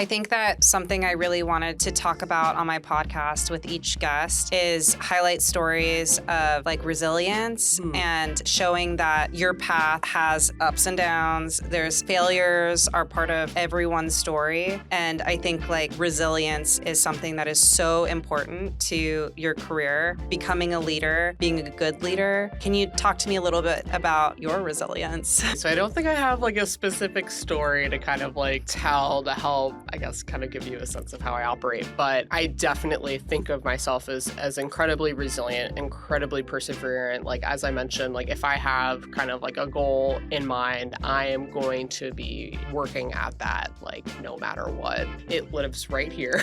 I think that something I really wanted to talk about on my podcast with each guest is highlight stories of like resilience and showing that your path has ups and downs. There's failures are part of everyone's story. And I think like resilience is something that is so important to your career, becoming a leader, being a good leader. Can you talk to me a little bit about your resilience? So I don't think I have like a specific story to kind of like tell to help, I guess, kind of give you a sense of how I operate. But I definitely think of myself as incredibly resilient, incredibly perseverant. Like, as I mentioned, like if I have kind of like a goal in mind, I am going to be working at that, like no matter what. It lives right here.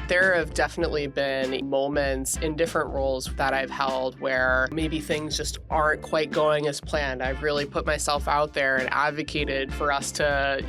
There have definitely been moments in different roles that I've held where maybe things just aren't quite going as planned. I've really put myself out there and advocated for us to,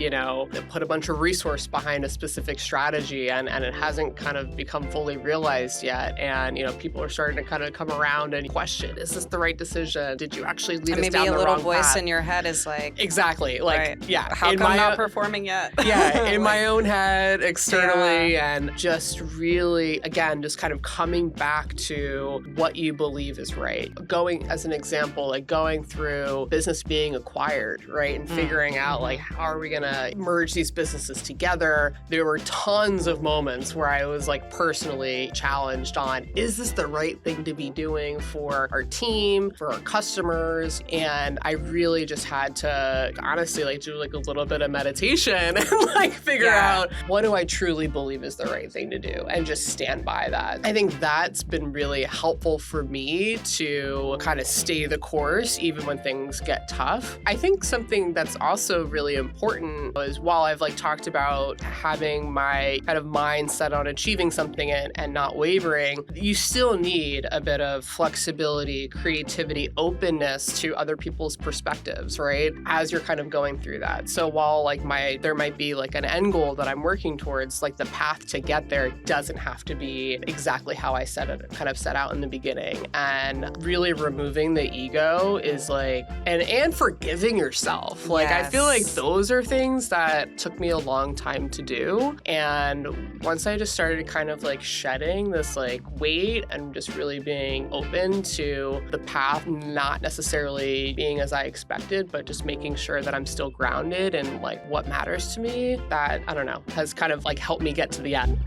put a bunch of resource behind a specific strategy, and it hasn't kind of become fully realized yet. And, people are starting to kind of come around and question, is this the right decision? Did you actually lead us down the wrong path? Maybe a little voice in your head is like... Exactly. Like, right. Yeah. How come not performing yet? Yeah, in my own head, externally, and just really, again, just kind of coming back to what you believe is right. Going, as an example, like going through business being acquired, right? And figuring out like, how are we going to merge these businesses together? There were tons of moments where I was like personally challenged on, is this the right thing to be doing for our team, for our customers? And I really just had to honestly like do like a little bit of meditation and like figure out, what do I truly believe is the right thing to do, and just stand by that. I think that's been really helpful for me to kind of stay the course even when things get tough. I think something that's also really important is, while I've like talked about having my kind of mindset on achieving something and not wavering, you still need a bit of flexibility, creativity, openness to other people's perspectives, right? As you're kind of going through that. So while like there might be like an end goal that I'm working towards, like the path to get there doesn't have to be exactly how I set out in the beginning. And really removing the ego is like, and forgiving yourself. Like, I feel like those are things that took me a long time to do. And once I just started kind of like shedding this like weight and just really being open to the path, not necessarily being as I expected, but just making sure that I'm still grounded in like what matters to me, that, I don't know, has kind of like helped me get to the end.